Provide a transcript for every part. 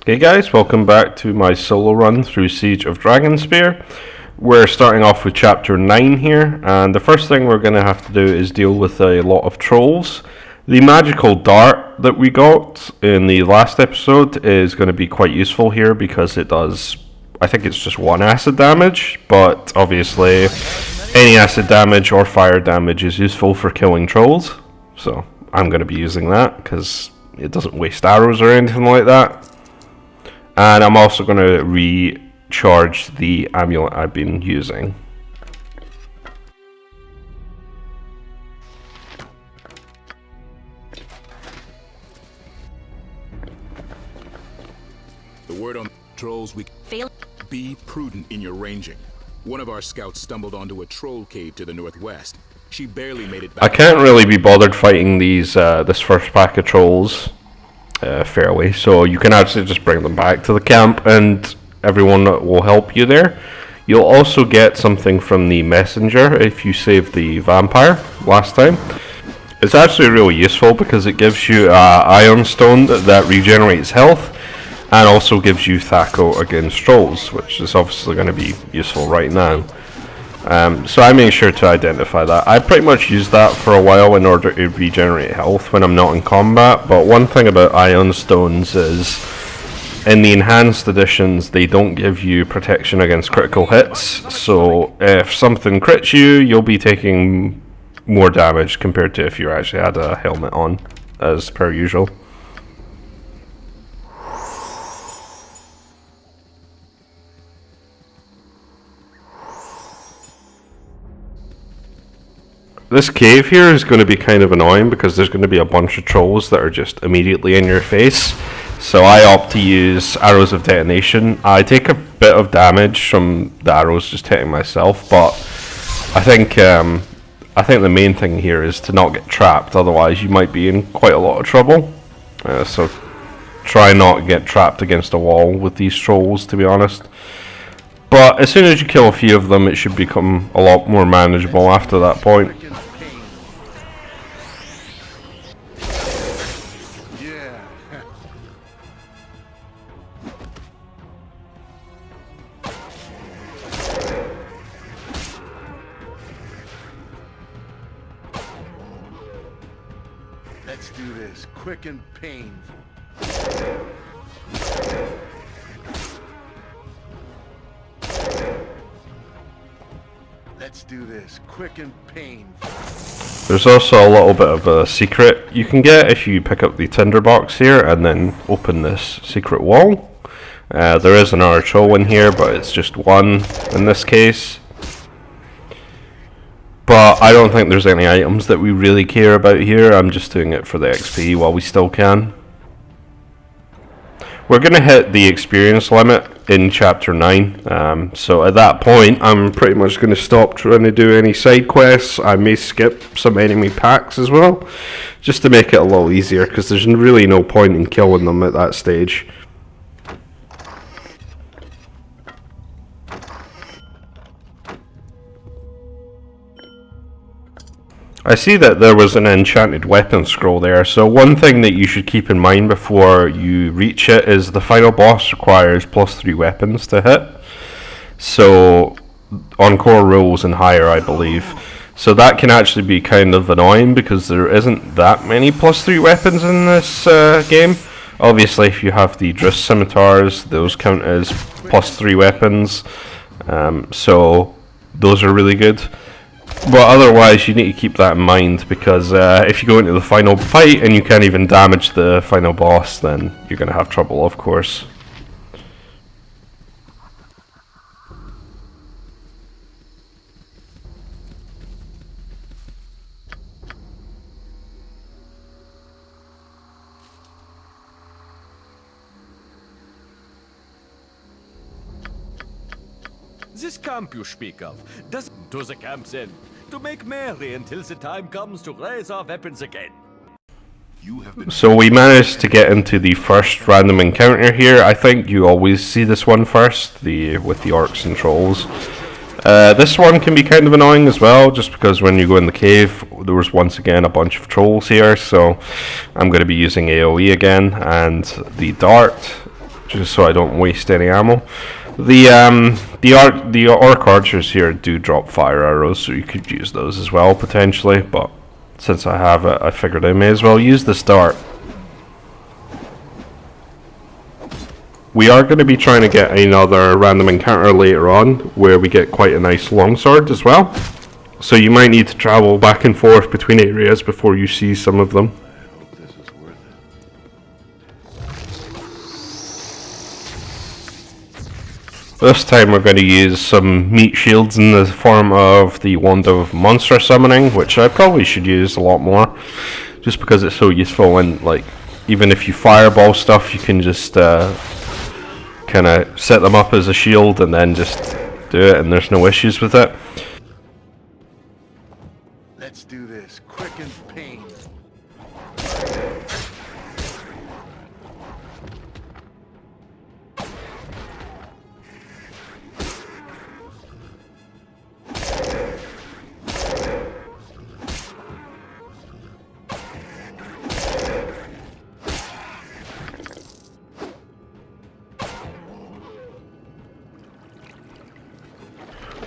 Hey guys, welcome back to my solo run through Siege of Dragonspear. We're starting off with chapter 9 here, and the first thing we're going to have to do is deal with a lot of trolls. The magical dart that we got in the last episode is going to be quite useful here because it does, I think it's just 1 acid damage, but obviously any acid damage or fire damage is useful for killing trolls, so I'm going to be using that because it doesn't waste arrows or anything like that. And I'm also going to recharge the amulet I've been using. The word on trolls, we fail. Be prudent in your ranging. One of our scouts stumbled onto a troll cave to the northwest. She barely made it back. I can't really be bothered fighting these this first pack of trolls fairly, so you can actually just bring them back to the camp and everyone will help you there. You'll also get something from the messenger if you saved the vampire last time. It's actually really useful because it gives you iron stone that regenerates health and also gives you Thaco against trolls, which is obviously going to be useful right now. So I made sure to identify that. I pretty much use that for a while in order to regenerate health when I'm not in combat, but one thing about iron stones is in the enhanced editions they don't give you protection against critical hits, so if something crits you, you'll be taking more damage compared to if you actually had a helmet on, as per usual. This cave here is going to be kind of annoying because there's going to be a bunch of trolls that are just immediately in your face. So I opt to use arrows of detonation. I take a bit of damage from the arrows just hitting myself, but I think the main thing here is to not get trapped. Otherwise, you might be in quite a lot of trouble. So try not to get trapped against a wall with these trolls, to be honest. But as soon as you kill a few of them, it should become a lot more manageable after that point. Let's do this quick and painful. Let's do this quick and painful. There's also a little bit of a secret you can get if you pick up the tinderbox here and then open this secret wall. There is another troll in here, but it's just one in this case. But I don't think there's any items that we really care about here. I'm just doing it for the XP while we still can. We're going to hit the experience limit in chapter 9. So at that point, I'm pretty much going to stop trying to do any side quests. I may skip some enemy packs as well, just to make it a little easier, because there's really no point in killing them at that stage. I see that there was an enchanted weapon scroll there, so one thing that you should keep in mind before you reach it is the final boss requires +3 weapons to hit. So, on core rules and higher, I believe. So that can actually be kind of annoying because there isn't that many +3 weapons in this game. Obviously, if you have the Driss scimitars, those count as +3 weapons. So, those are really good. But otherwise, you need to keep that in mind because if you go into the final fight and you can't even damage the final boss, then you're going to have trouble, of course. This camp you speak of, does to the camp's end, to make merry until the time comes to raise our weapons again. So we managed to get into the first random encounter here. I think you always see this one first, with the Orcs and Trolls. This one can be kind of annoying as well, just because when you go in the cave, there was once again a bunch of trolls here, so I'm going to be using AoE again, and the dart just so I don't waste any ammo. The orc archers here do drop fire arrows, so you could use those as well potentially. But since I have it, I figured I may as well use the start. We are going to be trying to get another random encounter later on, where we get quite a nice longsword as well. So you might need to travel back and forth between areas before you see some of them. I hope this is worth it. This time we're going to use some meat shields in the form of the Wand of Monster Summoning, which I probably should use a lot more, just because it's so useful. And like, even if you fireball stuff, you can just kind of set them up as a shield and then just do it, and there's no issues with it. Let's do this quick and pain.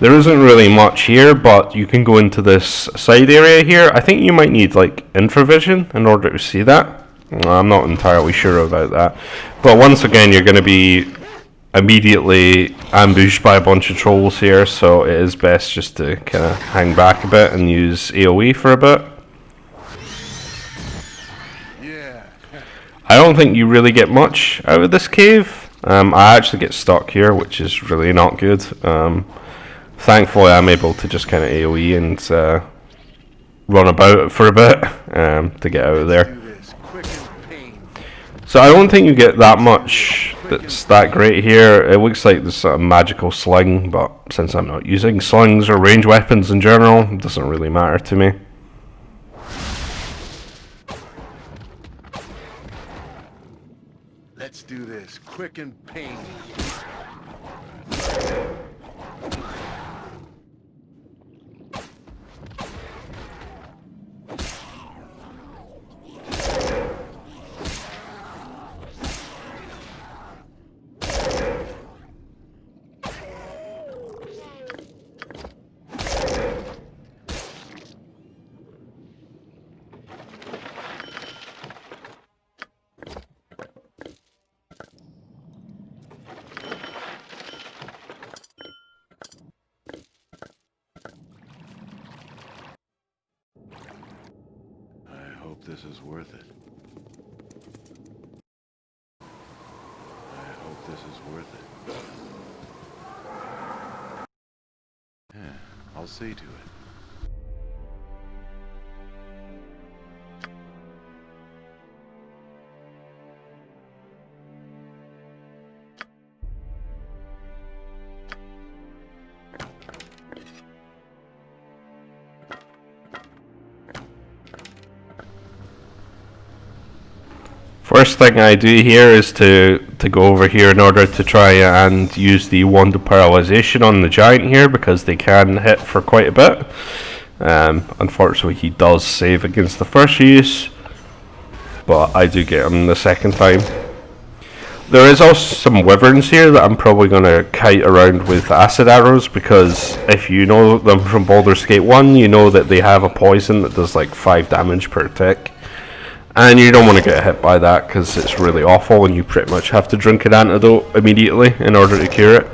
There isn't really much here, but you can go into this side area here. I think you might need like infravision in order to see that. I'm not entirely sure about that. But once again, you're going to be immediately ambushed by a bunch of trolls here, so it is best just to kind of hang back a bit and use AoE for a bit. Yeah. I don't think you really get much out of this cave. I actually get stuck here, which is really not good. Thankfully, I'm able to just kind of AoE and run about for a bit to get out of there. Do this quick and pain. So I don't think you get that much that's that great here. It looks like this sort of magical sling, but since I'm not using slings or range weapons in general, it doesn't really matter to me. Let's do this quick and pain. I hope this is worth it. I hope this is worth it. Yeah, I'll see to it. First thing I do here is to go over here in order to try and use the Wand of Paralyzation on the giant here, because they can hit for quite a bit. Unfortunately, he does save against the first use, but I do get him the second time. There is also some wyverns here that I'm probably going to kite around with acid arrows, because if you know them from Baldur's Gate 1, you know that they have a poison that does like 5 damage per tick. And you don't want to get hit by that because it's really awful and you pretty much have to drink an antidote immediately in order to cure it.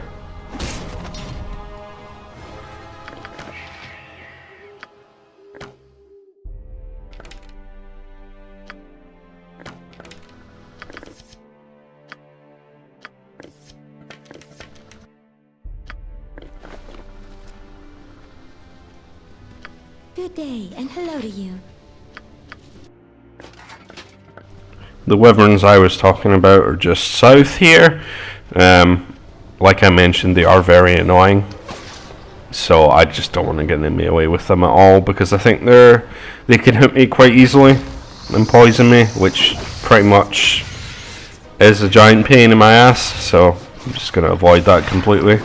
Good day, and hello to you. The wyverns I was talking about are just south here. Like I mentioned, they are very annoying, so I just don't want to get in melee with them at all, because I think they can hit me quite easily and poison me, which pretty much is a giant pain in my ass, so I'm just going to avoid that completely.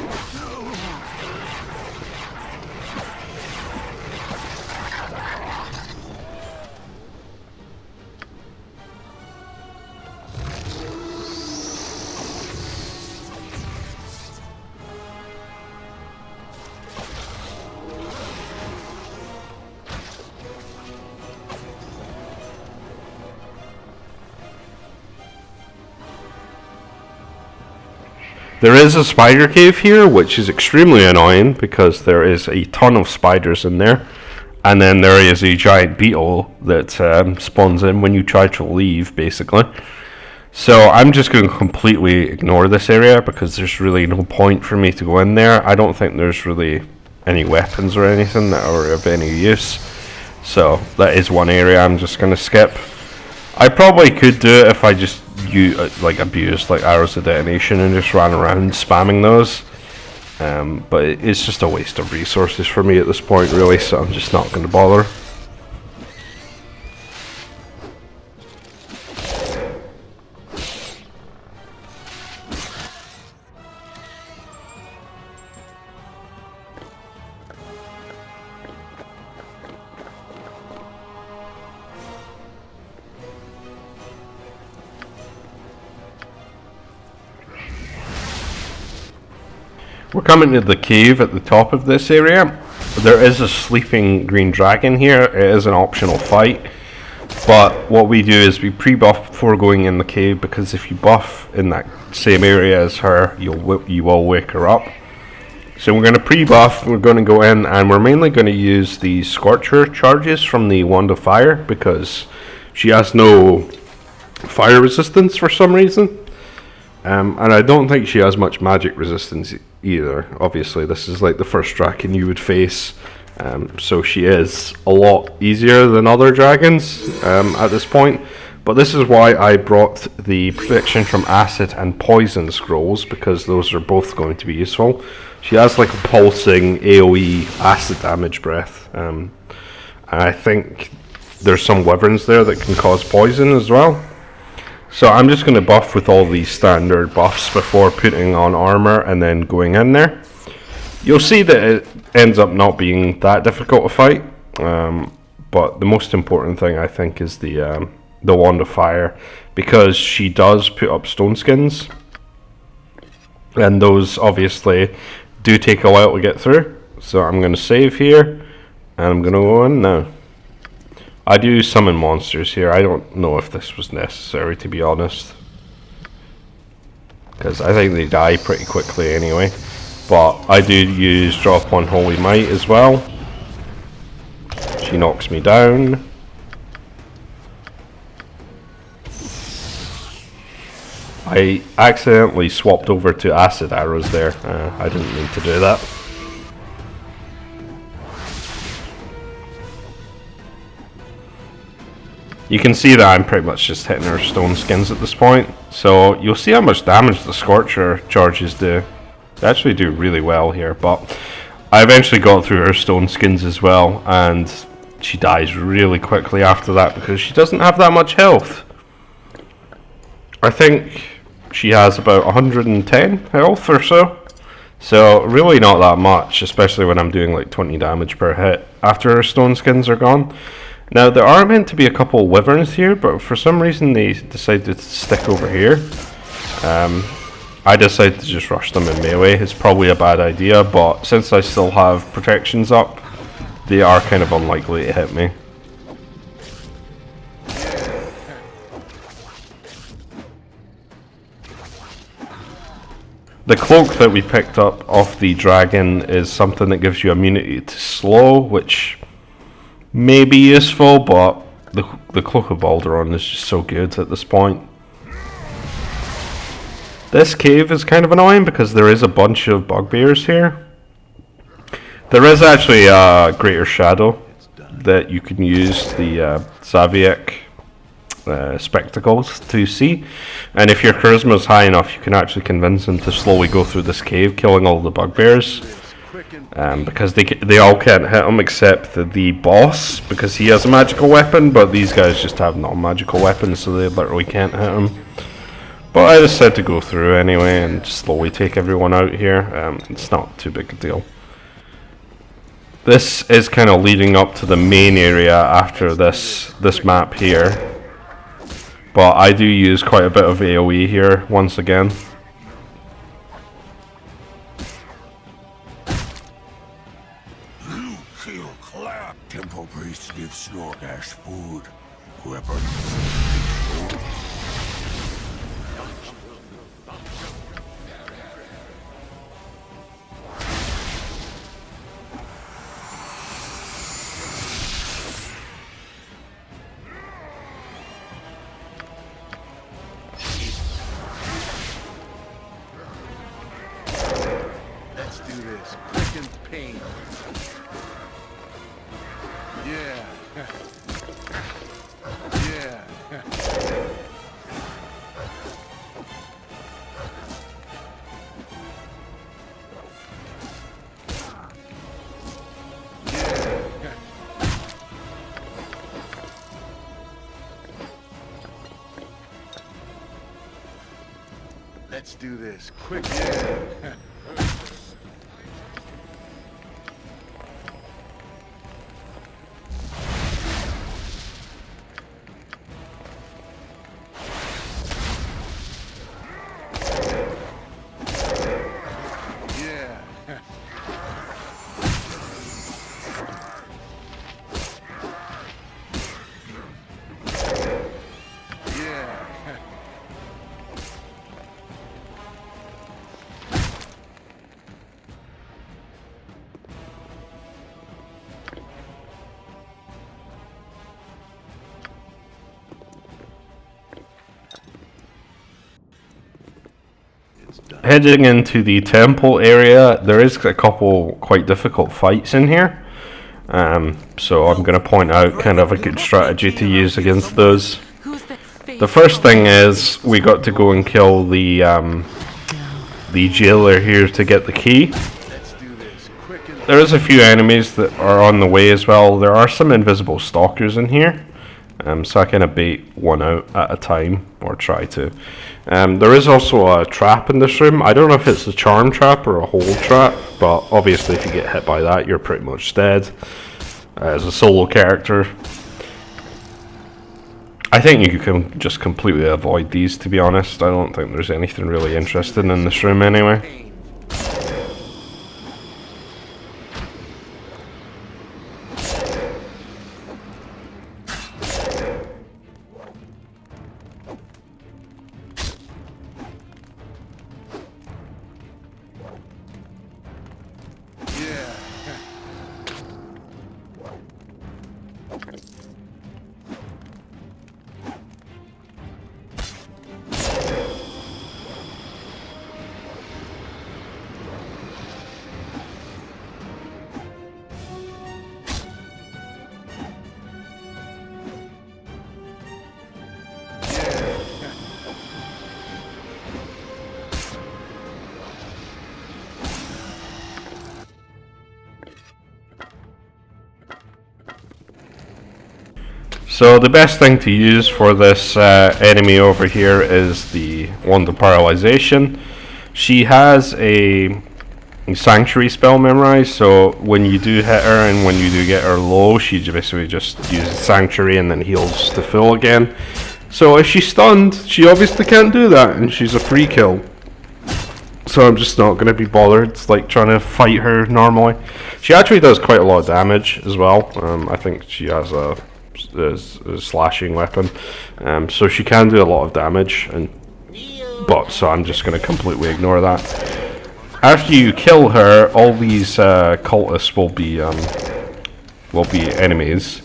There is a spider cave here, which is extremely annoying because there is a ton of spiders in there. And then there is a giant beetle that spawns in when you try to leave, basically. So I'm just going to completely ignore this area because there's really no point for me to go in there. I don't think there's really any weapons or anything that are of any use. So that is one area I'm just going to skip. I probably could do it if I just abused like arrows of detonation and just ran around spamming those. But it's just a waste of resources for me at this point, really, so I'm just not going to bother. We're coming to the cave at the top of this area. There is a sleeping green dragon here. It is an optional fight. But what we do is we pre-buff before going in the cave, because if you buff in that same area as her, you will wake her up. So we're going to pre-buff, we're going to go in, and we're mainly going to use the Scorcher charges from the Wand of Fire, because she has no fire resistance for some reason. And I don't think she has much magic resistance either. Obviously, this is like the first dragon you would face, so she is a lot easier than other dragons at this point. But this is why I brought the protection from acid and poison scrolls, because those are both going to be useful. She has like a pulsing AoE acid damage breath, and I think there's some wyverns there that can cause poison as well. So I'm just going to buff with all these standard buffs before putting on armor and then going in there. You'll see that it ends up not being that difficult to fight, but the most important thing I think is the Wand of Fire, because she does put up stone skins, and those obviously do take a while to get through. So I'm going to save here, and I'm going to go in now. I do summon monsters here. I don't know if this was necessary, to be honest, because I think they die pretty quickly anyway. But I do use drop on Holy Might as well. She knocks me down. I accidentally swapped over to acid arrows there. I didn't mean to do that. You can see that I'm pretty much just hitting her stone skins at this point. So you'll see how much damage the Scorcher charges do. They actually do really well here, but I eventually got through her stone skins as well, and she dies really quickly after that because she doesn't have that much health. I think she has about 110 health or so. So really not that much, especially when I'm doing like 20 damage per hit after her stone skins are gone. Now, there are meant to be a couple wyverns here, but for some reason they decided to stick over here. I decided to just rush them in melee. It's probably a bad idea, but since I still have protections up, they are kind of unlikely to hit me. The cloak that we picked up off the dragon is something that gives you immunity to slow, which may be useful, but the Cloak of Baldur is just so good at this point. This cave is kind of annoying because there is a bunch of bugbears here. There is actually a greater shadow that you can use the Zaviak spectacles to see, and if your charisma is high enough, you can actually convince them to slowly go through this cave, killing all the bugbears. Because they all can't hit him except the boss, because he has a magical weapon, but these guys just have non-magical weapons, so they literally can't hit him. But I decided to go through anyway and slowly take everyone out here. It's not too big a deal. This is kind of leading up to the main area after this map here, but I do use quite a bit of AoE here once again. Temple priests give Snorgash food. Weapons. do this quick and pain. Yeah. Yeah. Let's do this quick. Yeah. Heading into the temple area, there is a couple quite difficult fights in here. So I'm going to point out kind of a good strategy to use against those. The first thing is we got to go and kill the jailer here to get the key. There is a few enemies that are on the way as well. There are some invisible stalkers in here. So I kind of bait one out at a time, or try to. There is also a trap in this room. I don't know if it's a charm trap or a hold trap, but obviously if you get hit by that, you're pretty much dead. As a solo character, I think you can just completely avoid these, to be honest. I don't think there's anything really interesting in this room anyway. So the best thing to use for this enemy over here is the Wand of Paralyzation. She has a Sanctuary spell memorized, so when you do hit her and when you do get her low, she basically just uses Sanctuary and then heals to full again. So if she's stunned, she obviously can't do that, and she's a free kill. So I'm just not going to be bothered like trying to fight her normally. She actually does quite a lot of damage as well. I think she has a slashing weapon, so she can do a lot of damage, so I'm just going to completely ignore that. After you kill her, all these cultists will be enemies.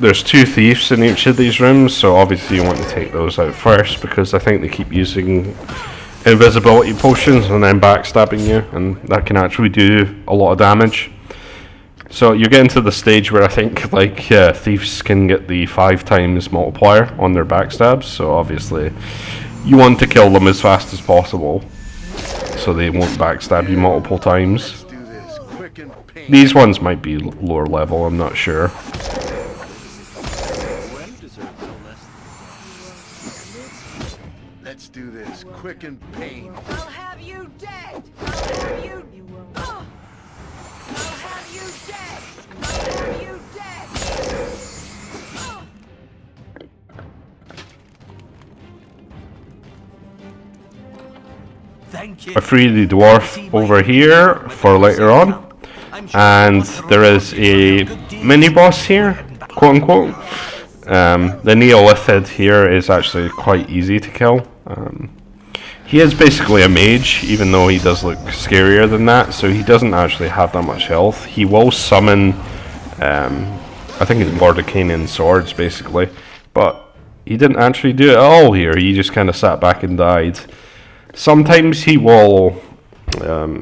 There's 2 thieves in each of these rooms, so obviously you want to take those out first, because I think they keep using invisibility potions and then backstabbing you, and that can actually do a lot of damage. So you're getting to the stage where I think thieves can get the 5 times multiplier on their backstabs, so obviously you want to kill them as fast as possible so they won't backstab you multiple times. These ones might be lower level, I'm not sure. Let's do this quick and pain. I'll have you dead! I'll have you... Oh! I'll have you dead! I'll have you dead! Oh! Thank you. I freed the dwarf over here for later on, and there is a mini boss here, quote unquote. The Neolithid here is actually quite easy to kill. He is basically a mage, even though he does look scarier than that, so he doesn't actually have that much health. He will summon, I think it's Mordecanian swords basically, but he didn't actually do it at all here. He just kind of sat back and died. Sometimes he will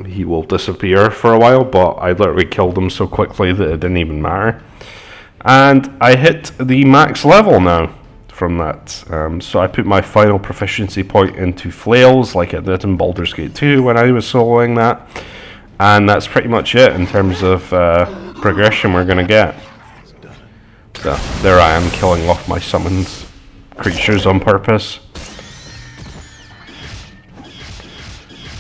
he will disappear for a while, but I literally killed him so quickly that it didn't even matter. And I hit the max level now from that. So I put my final proficiency point into flails like I did in Baldur's Gate 2 when I was soloing that. And that's pretty much it in terms of progression we're going to get. So there I am killing off my summoned creatures on purpose.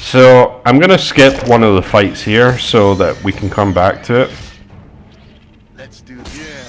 So I'm going to skip one of the fights here so that we can come back to it. Let's do, yeah.